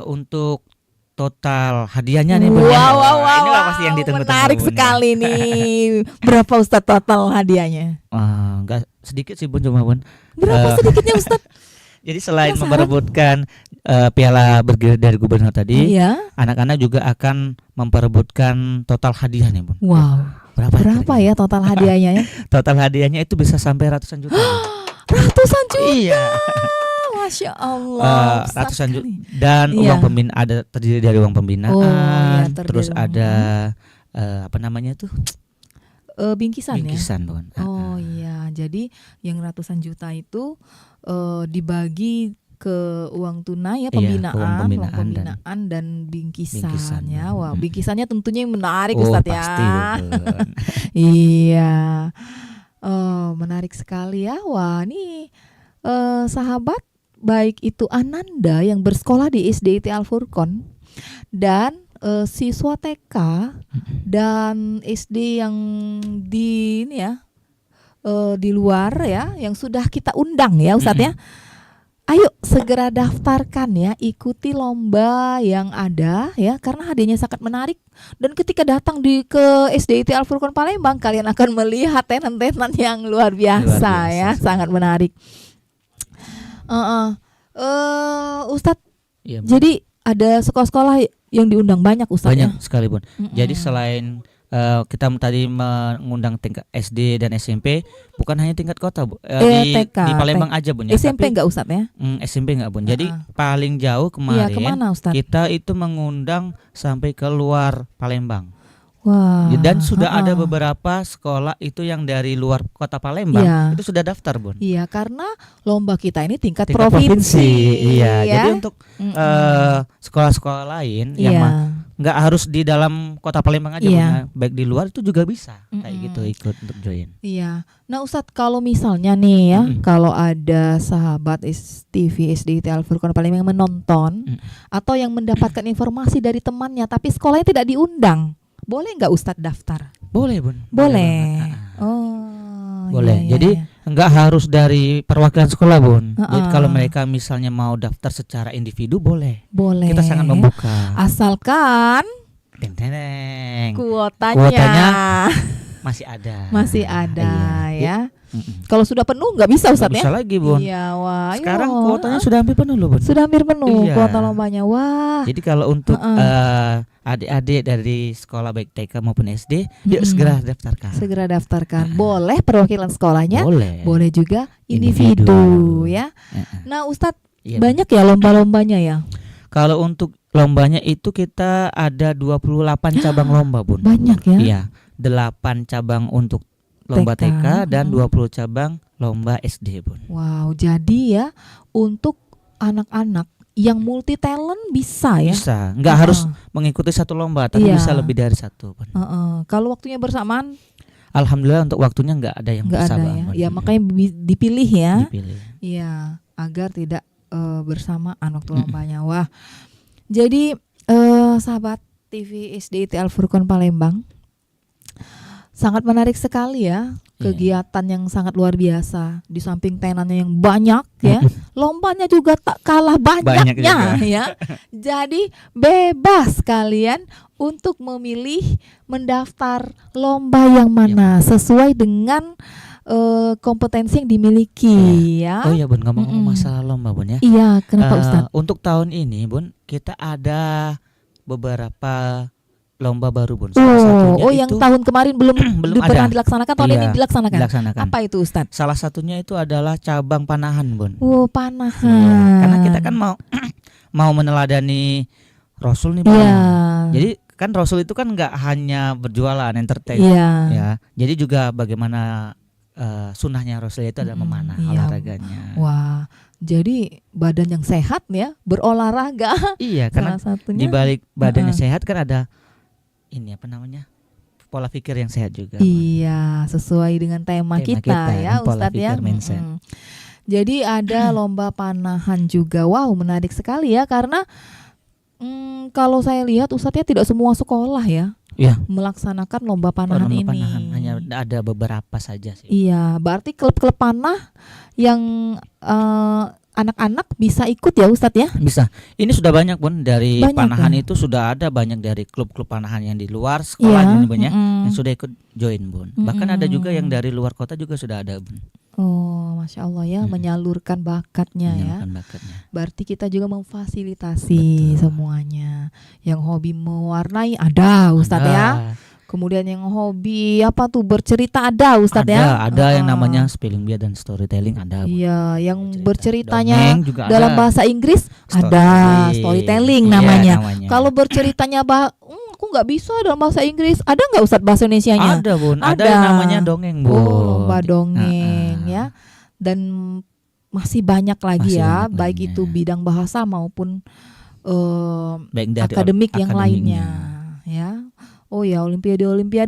Speaker 5: untuk total hadiahnya nih
Speaker 4: Wow,
Speaker 5: ini lah pasti yang ditunggu-tunggu.
Speaker 4: Menarik sekali nih. Berapa Ustadz total hadiahnya?
Speaker 5: Enggak sedikit sih Bun, cuma Bun.
Speaker 4: Berapa sedikitnya Ustadz?
Speaker 5: Jadi selain memperebutkan piala bergilir dari gubernur tadi, anak-anak juga akan memperebutkan total hadiah nih Bun.
Speaker 4: Wow. Berapa ya total hadiahnya ya?
Speaker 5: Total hadiahnya itu bisa sampai ratusan juta.
Speaker 4: Ratusan juta.
Speaker 5: Iya.
Speaker 4: Masya Allah.
Speaker 5: Ratusan juta. Dan uang pembinaan ada terdiri dari uang pembinaan. Terus ada apa namanya tuh?
Speaker 4: Bingkisan
Speaker 5: Bun.
Speaker 4: Oh iya, jadi yang ratusan juta itu dibagi ke uang tunai ya, pembinaan, uang pembinaan dan bingkisan ya. Wah, bingkisannya tentunya yang menarik Ustadz ya.
Speaker 5: Pasti,
Speaker 4: iya. Menarik sekali ya. Wah, nih sahabat, baik itu Ananda yang bersekolah di SDIT Al-Furqon dan siswa TK dan SD yang di ini ya, di luar ya, yang sudah kita undang ya Ustadz ya. ayo segera daftarkan ya, ikuti lomba yang ada ya, karena hadiahnya sangat menarik. Dan ketika datang ke SDIT Al Furqon Palembang, kalian akan melihat tenan-tenan yang luar biasa ya, sangat menarik. Ustadz,
Speaker 5: Iya, Bun.
Speaker 4: jadi ada sekolah-sekolah yang diundang banyak Ustadz
Speaker 5: Banyak
Speaker 4: ya?
Speaker 5: sekali, Bun. Jadi selain kita tadi mengundang tingkat SD dan SMP, bukan hanya tingkat kota, Bu.
Speaker 4: TK,
Speaker 5: Di Palembang aja, Bun ya.
Speaker 4: SMP
Speaker 5: Tapi,
Speaker 4: enggak Ustadz ya?
Speaker 5: SMP enggak, Bun. Jadi paling jauh
Speaker 4: Iya,
Speaker 5: kemarin
Speaker 4: kemana Ustadz?
Speaker 5: kita itu mengundang sampai ke luar Palembang.
Speaker 4: Wah.
Speaker 5: Dan sudah ada beberapa sekolah itu yang dari luar kota Palembang
Speaker 4: Iya.
Speaker 5: itu sudah daftar, Bun.
Speaker 4: Iya, karena lomba kita ini tingkat
Speaker 5: Tingkat
Speaker 4: provinsi.
Speaker 5: Iya.
Speaker 4: Ya?
Speaker 5: Jadi untuk sekolah-sekolah lain yang
Speaker 4: Iya.
Speaker 5: nggak harus di dalam kota Palembang aja,
Speaker 4: Iya.
Speaker 5: Bun, ya. Baik di luar itu juga bisa kayak gitu ikut untuk join.
Speaker 4: Iya. Nah, Ustadz, kalau misalnya nih ya, kalau ada sahabat TV SDIT Al Furqon Palembang yang menonton atau yang mendapatkan informasi dari temannya tapi sekolahnya tidak diundang, boleh nggak Ustadz daftar?
Speaker 5: Boleh, Bun.
Speaker 4: Boleh.
Speaker 5: banget.
Speaker 4: Oh.
Speaker 5: Boleh.
Speaker 4: iya,
Speaker 5: Jadi
Speaker 4: iya.
Speaker 5: nggak harus dari perwakilan sekolah, Bun. Jadi
Speaker 4: Heeh.
Speaker 5: kalau mereka misalnya mau daftar secara individu boleh.
Speaker 4: Boleh.
Speaker 5: Kita sangat membuka.
Speaker 4: Asalkan
Speaker 5: Teng-teng.
Speaker 4: kuotanya
Speaker 5: Masih ada.
Speaker 4: masih ada
Speaker 5: Iya.
Speaker 4: ya. Kalau sudah penuh nggak bisa
Speaker 5: Nggak
Speaker 4: Ustadz
Speaker 5: bisa
Speaker 4: ya?
Speaker 5: lagi, Bun.
Speaker 4: Iya, wah.
Speaker 5: Sekarang
Speaker 4: iya.
Speaker 5: kuotanya sudah hampir penuh loh, Bun.
Speaker 4: Sudah hampir penuh
Speaker 5: Iya.
Speaker 4: kuota lombanya. Wah.
Speaker 5: Jadi kalau untuk adik-adik dari sekolah baik TK maupun SD, yuk segera daftarkan.
Speaker 4: Segera daftarkan. Boleh perwakilan sekolahnya,
Speaker 5: Boleh.
Speaker 4: boleh juga individu ya. Nah, Ustadz,
Speaker 5: Iya,
Speaker 4: banyak ya lomba-lombanya ya?
Speaker 5: Kalau untuk lombanya itu kita ada 28 cabang lomba, Bun.
Speaker 4: Banyak ya?
Speaker 5: Iya, 8 cabang untuk lomba
Speaker 4: TK,
Speaker 5: TK dan 20 cabang lomba SD, Bun.
Speaker 4: Wow, jadi ya untuk anak-anak yang multi talent bisa ya?
Speaker 5: Bisa, nggak harus mengikuti satu lomba, tapi
Speaker 4: Iya.
Speaker 5: bisa lebih dari satu, Bun.
Speaker 4: Kalau waktunya bersamaan
Speaker 5: Alhamdulillah untuk waktunya nggak ada yang
Speaker 4: nggak ada
Speaker 5: bersamaan,
Speaker 4: ya?
Speaker 5: Bun.
Speaker 4: Ya makanya dipilih ya.
Speaker 5: Dipilih.
Speaker 4: Iya, agar tidak bersamaan waktu lombanya. Wah, jadi sahabat TV SDIT Al Furqon Palembang, sangat menarik sekali ya, kegiatan yang sangat luar biasa. Di samping tenannya yang banyak ya, lombanya juga tak kalah banyaknya ya. Jadi bebas kalian untuk memilih mendaftar lomba yang mana sesuai dengan kompetensi yang dimiliki ya.
Speaker 5: Oh iya, Bun, ngomong-ngomong masalah lomba, Bun ya.
Speaker 4: Iya, kenapa Ustadz?
Speaker 5: Untuk tahun ini, Bun, kita ada beberapa lomba baru, Bun. Salah satunya
Speaker 4: yang
Speaker 5: itu
Speaker 4: tahun kemarin belum
Speaker 5: belum
Speaker 4: pernah
Speaker 5: ada.
Speaker 4: dilaksanakan, tahun ini
Speaker 5: Iya,
Speaker 4: dilaksanakan.
Speaker 5: dilaksanakan.
Speaker 4: Apa itu Ustadz?
Speaker 5: Salah satunya itu adalah cabang panahan, Bun.
Speaker 4: Panahan.
Speaker 5: Iya, karena kita kan mau meneladani Rasul nih, Bun.
Speaker 4: Iya.
Speaker 5: Jadi kan Rasul itu kan nggak hanya berjualan, entertain,
Speaker 4: Iya.
Speaker 5: ya. Jadi juga bagaimana sunnahnya Rasul itu adalah memanah,
Speaker 4: iya.
Speaker 5: olahraganya.
Speaker 4: Wah, jadi badan yang sehat ya, berolahraga.
Speaker 5: Iya, karena
Speaker 4: Salah satunya.
Speaker 5: di balik badannya sehat kan ada ini apa namanya? Pola pikir yang sehat juga, Bun.
Speaker 4: Iya, sesuai dengan tema kita ya,
Speaker 5: pola
Speaker 4: Ustadz ya.
Speaker 5: pikir mindset.
Speaker 4: Jadi ada lomba panahan juga. Wow, menarik sekali ya, karena kalau saya lihat Ustadz ya, tidak semua sekolah ya
Speaker 5: Iya.
Speaker 4: melaksanakan lomba panahan
Speaker 5: Lomba
Speaker 4: ini.
Speaker 5: panahan hanya ada beberapa saja sih.
Speaker 4: Iya, berarti klub-klub panah yang anak-anak bisa ikut ya Ustadz ya?
Speaker 5: Bisa. Ini sudah banyak, Bun, dari
Speaker 4: Banyak,
Speaker 5: panahan
Speaker 4: ya?
Speaker 5: itu sudah ada banyak dari klub-klub panahan yang di luar sekolah
Speaker 4: Iya,
Speaker 5: ini, Bun, ya, yang sudah ikut join, Bun. Bahkan ada juga yang dari luar kota juga sudah ada, Bun.
Speaker 4: Oh, Masya Allah ya, menyalurkan bakatnya ya.
Speaker 5: Menyalurkan bakatnya.
Speaker 4: Berarti kita juga memfasilitasi semuanya. Yang hobi mewarnai ada Ustadz ya.
Speaker 5: Ada.
Speaker 4: Kemudian yang hobi apa tuh bercerita ada Ustadz ya.
Speaker 5: Ada yang namanya spelling bee dan storytelling ada, Bun.
Speaker 4: Iya, yang
Speaker 5: Cerita.
Speaker 4: berceritanya
Speaker 5: Dongeng juga
Speaker 4: dalam
Speaker 5: ada.
Speaker 4: bahasa Inggris ada storytelling
Speaker 5: Iya,
Speaker 4: namanya.
Speaker 5: namanya.
Speaker 4: Kalau berceritanya aku nggak bisa dalam bahasa Inggris, ada nggak Ustadz bahasa Indonesianya?
Speaker 5: Ada, Bun. Ada
Speaker 4: Ada.
Speaker 5: yang namanya dongeng, Bun.
Speaker 4: Oh, lomba dongeng ya. Dan masih banyak lagi
Speaker 5: Masih
Speaker 4: ya,
Speaker 5: banyak
Speaker 4: baik
Speaker 5: lainnya.
Speaker 4: itu bidang bahasa maupun
Speaker 5: Baik dari
Speaker 4: akademik yang
Speaker 5: akademiknya.
Speaker 4: lainnya ya. Oh ya, olimpiade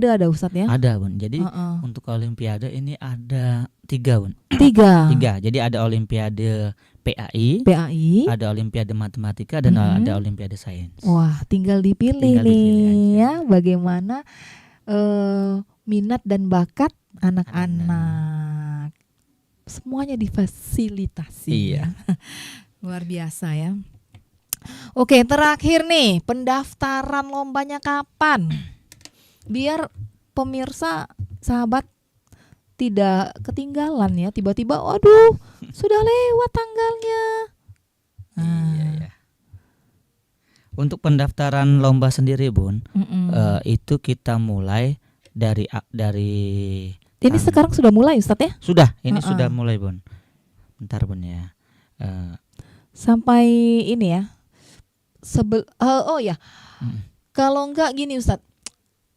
Speaker 4: ada Ustadz ya?
Speaker 5: Ada, Bun. Jadi
Speaker 4: Heeh.
Speaker 5: untuk olimpiade ini ada 3, Bun.
Speaker 4: 3
Speaker 5: 3. Jadi ada olimpiade PAI,
Speaker 4: PAI.
Speaker 5: ada olimpiade matematika dan ada olimpiade sains.
Speaker 4: Wah, tinggal dipilih
Speaker 5: Tinggal
Speaker 4: nih
Speaker 5: dipilih
Speaker 4: ya, bagaimana minat dan bakat anak-anak. semuanya difasilitasi.
Speaker 5: Iya.
Speaker 4: Luar biasa ya. Oke, terakhir nih, pendaftaran lombanya kapan? Biar pemirsa, sahabat tidak ketinggalan ya. Tiba-tiba, waduh, sudah lewat tanggalnya.
Speaker 5: Iya, ya. Untuk pendaftaran lomba sendiri, Bun, itu kita mulai dari
Speaker 4: Ini sekarang sudah mulai, Ustadz ya?
Speaker 5: Sudah, ini sudah mulai, Bun. Bentar, Bun ya.
Speaker 4: Sampai ini ya. Kalau enggak gini, Ustadz.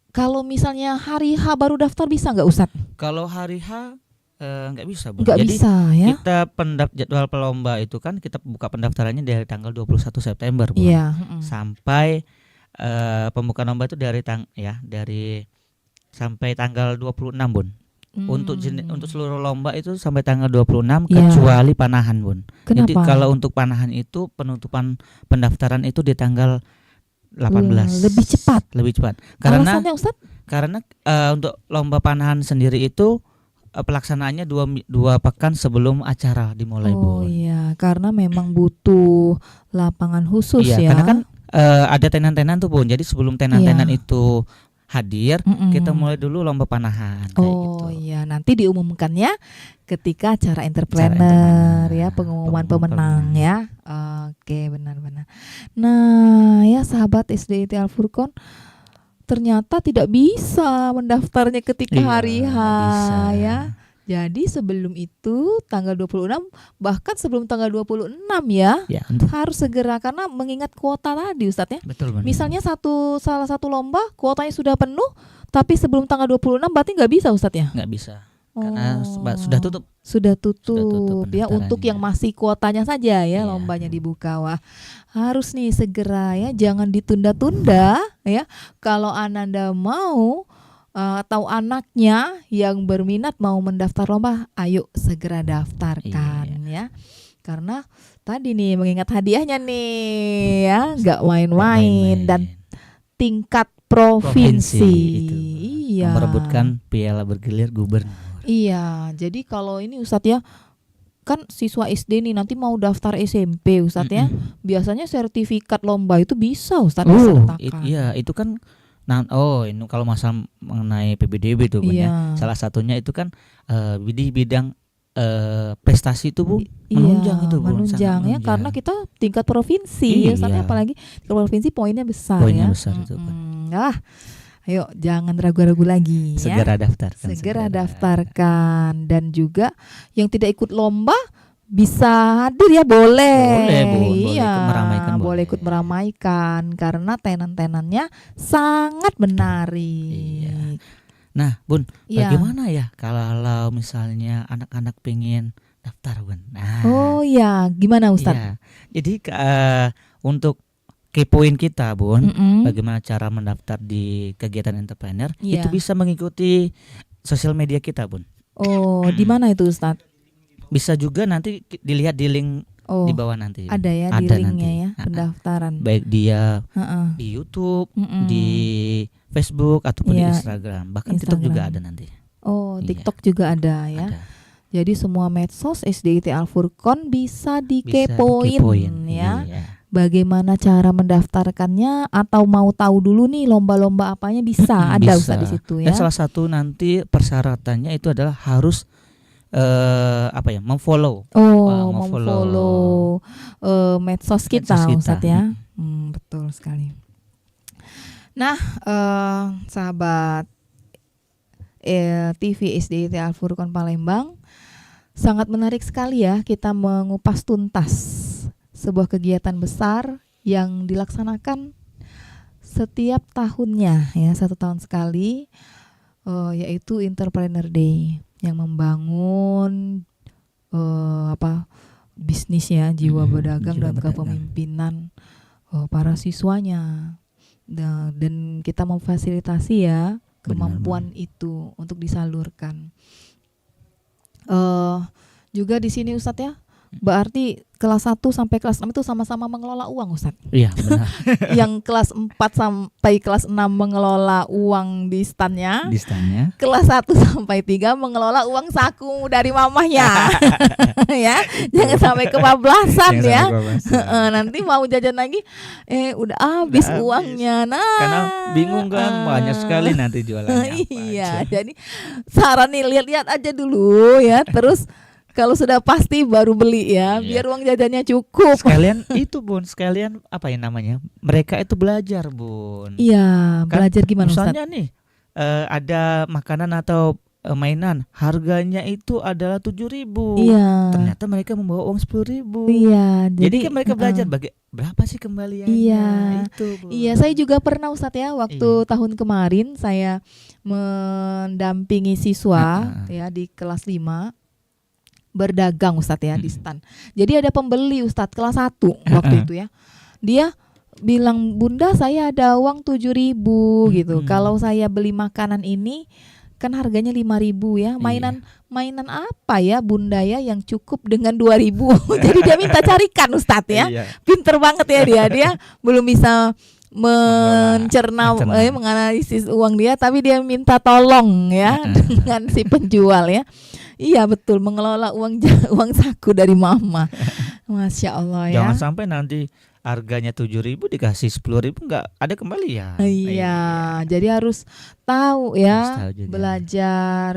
Speaker 4: Kalau misalnya hari H baru daftar bisa nggak, Ustadz?
Speaker 5: Kalau hari H nggak bisa, Bun.
Speaker 4: Nggak
Speaker 5: Jadi
Speaker 4: bisa ya?
Speaker 5: kita jadwal pelomba itu kan kita buka pendaftarannya dari tanggal 21 September, Bun.
Speaker 4: Iya.
Speaker 5: Sampai pembukaan lomba itu dari sampai tanggal 26, Bun. Untuk seluruh lomba itu sampai tanggal 26 kecuali panahan, Bun. Jadi
Speaker 4: Kenapa?
Speaker 5: kalau untuk panahan itu penutupan pendaftaran itu di tanggal 18.
Speaker 4: Lebih cepat.
Speaker 5: Lebih cepat. Karena
Speaker 4: Alasannya, Ustadz?
Speaker 5: Untuk lomba panahan sendiri itu pelaksanaannya 2 pekan sebelum acara dimulai,
Speaker 4: Oh
Speaker 5: Bun.
Speaker 4: iya, karena memang butuh lapangan khusus
Speaker 5: Iya,
Speaker 4: ya.
Speaker 5: karena kan ada tenan-tenan tuh, Bun. Jadi sebelum tenan-tenan itu hadir, kita mulai dulu lomba panahan kayak gitu.
Speaker 4: Iya, nanti diumumkannya ketika acara entrepreneur ya, pengumuman pemenang ya. Oke, benar-benar. Nah, ya sahabat SDIT Al Furqon, ternyata tidak bisa mendaftarnya ketika hari H ya. Jadi sebelum itu tanggal 26, bahkan sebelum tanggal 26 ya, harus segera, karena mengingat kuota tadi, Ustadz ya.
Speaker 5: Betul, benar.
Speaker 4: Misalnya salah satu lomba kuotanya sudah penuh, tapi sebelum tanggal 26 berarti nggak bisa, Ustadz ya?
Speaker 5: Nggak bisa. Karena sudah tutup.
Speaker 4: Sudah tutup ya,
Speaker 5: pendaftarannya.
Speaker 4: untuk yang masih kuotanya saja ya,
Speaker 5: Iya.
Speaker 4: lombanya dibuka. Wah, harus nih segera ya, jangan ditunda-tunda ya. Kalau Ananda mau atau anaknya yang berminat mau mendaftar lomba, ayo segera daftarkan ya. Karena tadi nih mengingat hadiahnya nih ya, nggak main-main, dan tingkat provinsi. Iya.
Speaker 5: Merebutkan piala bergilir gubernur.
Speaker 4: Iya, jadi kalau ini Ustadz ya, kan siswa SD nih nanti mau daftar SMP, Ustadz ya, biasanya sertifikat lomba itu bisa Ustadz disertakan.
Speaker 5: Iya, itu kan. Ini kalau masalah mengenai PBDB tuh, Bun, ya. Salah satunya itu kan di bidang prestasi itu, Bu, menunjang itu, Bu.
Speaker 4: Menunjang ya, karena kita tingkat provinsi, Ustadz, apalagi tingkat provinsi poinnya besar.
Speaker 5: Poinnya
Speaker 4: ya.
Speaker 5: besar itu, Bun.
Speaker 4: Ayo jangan ragu-ragu lagi
Speaker 5: segera
Speaker 4: ya.
Speaker 5: daftarkan.
Speaker 4: Segera daftarkan. Dan juga yang tidak ikut lomba bisa hadir ya, boleh.
Speaker 5: Boleh ikut meramaikan,
Speaker 4: boleh ikut meramaikan karena tenan-tenannya sangat menarik.
Speaker 5: Iya. Nah, Bun, bagaimana ya kalau misalnya anak-anak pengen daftar, Bun? Nah,
Speaker 4: gimana Ustadz?
Speaker 5: Iya. Jadi untuk kepoin kita, Bun, bagaimana cara mendaftar di kegiatan entrepreneur, itu bisa mengikuti sosial media kita, Bun.
Speaker 4: Di mana itu, Ustadz?
Speaker 5: Bisa juga nanti dilihat di link di bawah nanti.
Speaker 4: Ada ya, di linknya ya, pendaftaran.
Speaker 5: Baik dia di YouTube, di Facebook ataupun di Instagram, bahkan TikTok juga ada nanti.
Speaker 4: TikTok juga ada ya. Ada. Jadi semua medsos SDIT Al Furqon bisa dikepoin ya. Iya. Bagaimana cara mendaftarkannya, atau mau tahu dulu nih lomba-lomba apanya, bisa ada Ustadz di situ ya.
Speaker 5: Dan salah satu nanti persyaratannya itu adalah harus memfollow.
Speaker 4: Memfollow medsos kita, Ustadz ya. Betul sekali. Nah, sahabat TV SDIT Al Furqon Palembang, sangat menarik sekali ya kita mengupas tuntas sebuah kegiatan besar yang dilaksanakan setiap tahunnya ya, 1 tahun sekali, yaitu Entrepreneur Day, yang membangun bisnis ya, jiwa berdagang dan kepemimpinan para siswanya, dan kita memfasilitasi ya kemampuan itu untuk disalurkan. Juga di sini Ustadz ya, Berarti kelas 1 sampai kelas 6 itu sama-sama mengelola uang, Ustaz.
Speaker 5: Iya, benar.
Speaker 4: Yang kelas 4 sampai kelas 6 mengelola uang di standnya.
Speaker 5: Di standnya.
Speaker 4: Kelas 1 sampai 3 mengelola uang saku dari mamahnya. Ya, jangan sampai kebablasan ya. Nanti mau jajan lagi udah habis uangnya. Nah,
Speaker 5: karena bingung kan, banyak sekali nanti jualannya apa
Speaker 4: iya,
Speaker 5: aja.
Speaker 4: jadi saran nih, lihat-lihat aja dulu ya. Terus kalau sudah pasti baru beli ya, biar uang jajannya cukup.
Speaker 5: Sekalian itu Bun, sekalian apa ya namanya? Mereka itu belajar Bun.
Speaker 4: Iya,
Speaker 5: Kan
Speaker 4: belajar gimana Ustaz?
Speaker 5: misalnya nih ada makanan atau mainan, harganya itu adalah 7.000.
Speaker 4: Iya.
Speaker 5: Ternyata mereka membawa uang 10.000.
Speaker 4: Iya,
Speaker 5: Jadi kan mereka belajar berapa sih kembaliannya.
Speaker 4: Iya.
Speaker 5: Itu, Bun.
Speaker 4: Iya, saya juga pernah Ustadz ya, waktu tahun kemarin saya mendampingi siswa ya di kelas 5 berdagang Ustadz ya di stand. Jadi ada pembeli Ustadz kelas 1 waktu itu ya. Dia bilang, "Bunda, saya ada uang 7.000 gitu. Kalau saya beli makanan ini kan harganya 5.000 ya. Mainan apa ya Bunda ya yang cukup dengan 2.000?" Jadi dia minta carikan Ustadz ya. Pinter banget ya dia. Dia belum bisa mencerna menganalisis uang dia, tapi dia minta tolong ya dengan si penjual ya. Iya betul, mengelola uang saku dari mama. Masya Allah ya.
Speaker 5: Jangan sampai nanti harganya 7.000 dikasih 10.000 nggak ada kembalian.
Speaker 4: Iya, jadi harus tahu ya,
Speaker 5: Harus tahu juga.
Speaker 4: belajar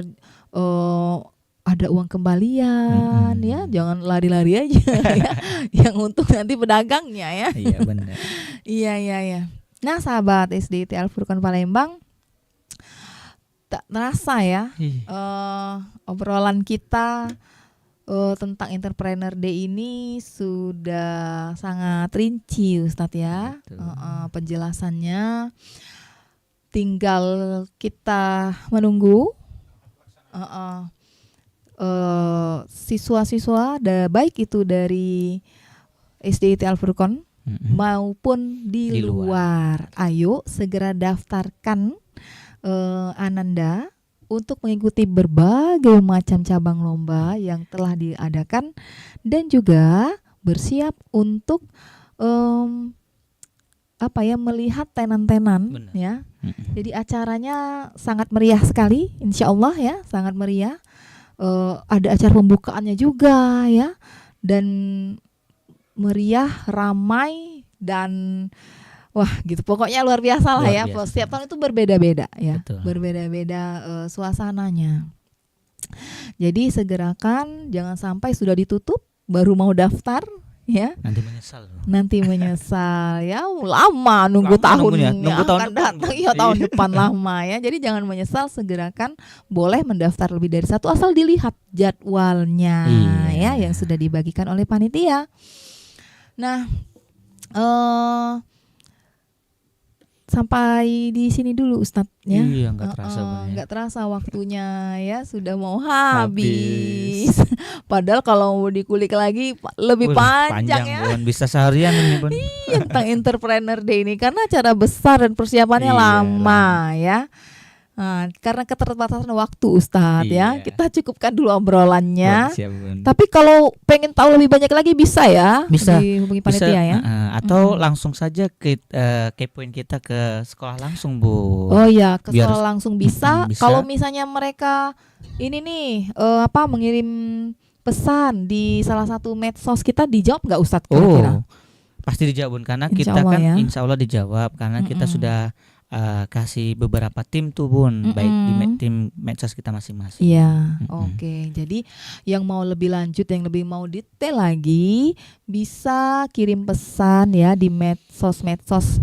Speaker 4: ada uang kembalian ya, jangan lari-lari aja ya. Yang untung nanti pedagangnya ya.
Speaker 5: Iya benar.
Speaker 4: Iya. Nah, sahabat SDIT Al-Furqan Palembang, tak terasa ya obrolan kita tentang Entrepreneur Day ini sudah sangat rinci Ustadz ya. Penjelasannya tinggal kita menunggu siswa-siswa baik itu dari SDIT Al-Furqan maupun di luar. Ayo segera daftarkan Ananda untuk mengikuti berbagai macam cabang lomba yang telah diadakan dan juga bersiap untuk melihat tenan-tenan ya. Jadi acaranya sangat meriah sekali, insya Allah ya, sangat meriah. Ada acara pembukaannya juga ya, dan meriah, ramai dan wah gitu, pokoknya luar biasa lah ya. Setiap tahun itu berbeda-beda ya. Betul. Berbeda-beda suasananya. Jadi segerakan, jangan sampai sudah ditutup baru mau daftar ya. Nanti menyesal ya, lama nunggu tahun yang akan datang ya, tahun depan lama ya. Jadi jangan menyesal, segerakan, boleh mendaftar lebih dari satu asal dilihat jadwalnya ya yang sudah dibagikan oleh panitia. Nah, sampai di sini dulu Ustadz ya.
Speaker 5: Iya, nggak
Speaker 4: terasa waktunya ya, sudah mau habis. Padahal kalau mau dikulik lagi lebih panjang ya.
Speaker 5: Bun. Bisa seharian ini Bun.
Speaker 4: Iya, tentang Entrepreneur Day ini karena acara besar dan persiapannya lama ya. Nah, karena keterbatasan waktu Ustadz ya, kita cukupkan dulu obrolannya. Tapi kalau pengen tahu lebih banyak lagi bisa ya, dihubungi panitia ya.
Speaker 5: Atau langsung saja kepoin kita ke sekolah langsung Bu.
Speaker 4: Oh iya, ke sekolah langsung bisa. Kalau misalnya mereka ini nih mengirim pesan di salah satu medsos kita, dijawab nggak Ustadz kira-kira?
Speaker 5: Pasti dijawab Bun, karena kita kan ya. Insya Allah dijawab karena kita sudah kasih beberapa tim tuh Bun, baik di tim medsos kita masing-masing.
Speaker 4: Iya, oke. Jadi yang mau lebih lanjut, yang lebih mau detail lagi, bisa kirim pesan ya di medsos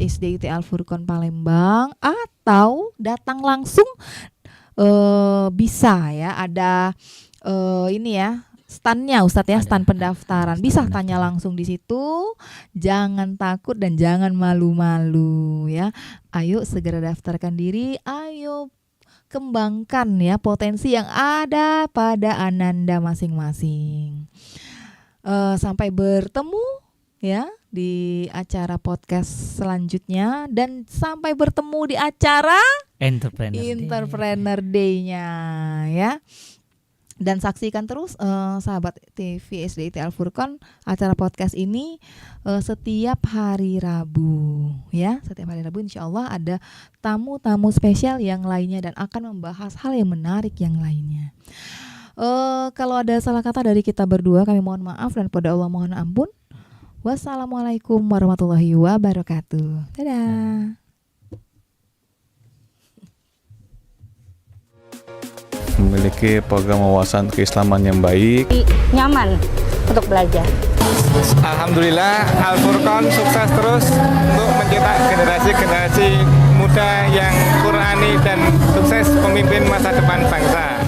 Speaker 4: SDIT Al-Furqan Palembang, atau datang langsung bisa ya. Ada ini ya, standnya Ustadz ya, stand pendaftaran. Bisa tanya langsung di situ. Jangan takut dan jangan malu-malu ya. Ayo segera daftarkan diri. Ayo kembangkan ya potensi yang ada pada Ananda masing-masing. Sampai bertemu ya di acara podcast selanjutnya, dan sampai bertemu di acara
Speaker 5: Entrepreneur
Speaker 4: Day-nya ya. Dan saksikan terus sahabat TV SDIT Al Furqon acara podcast ini setiap hari Rabu ya. Setiap hari Rabu insya Allah ada tamu-tamu spesial yang lainnya dan akan membahas hal yang menarik yang lainnya. Kalau ada salah kata dari kita berdua kami mohon maaf dan pada Allah mohon ampun. Wassalamualaikum warahmatullahi wabarakatuh. Dadah.
Speaker 1: Memiliki program wawasan keislaman yang baik,
Speaker 2: Nyaman untuk belajar.
Speaker 3: Alhamdulillah Al Furqon sukses terus untuk mencetak generasi-generasi muda yang Qurani dan sukses pemimpin masa depan bangsa.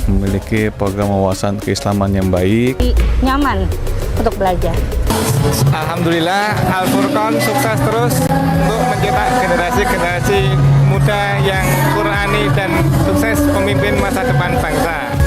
Speaker 1: memiliki program wawasan keislaman yang baik,
Speaker 2: Nyaman untuk belajar.
Speaker 3: Alhamdulillah Al Furqon sukses terus untuk mencetak generasi-generasi muda yang Qurani dan sukses pemimpin masa depan bangsa.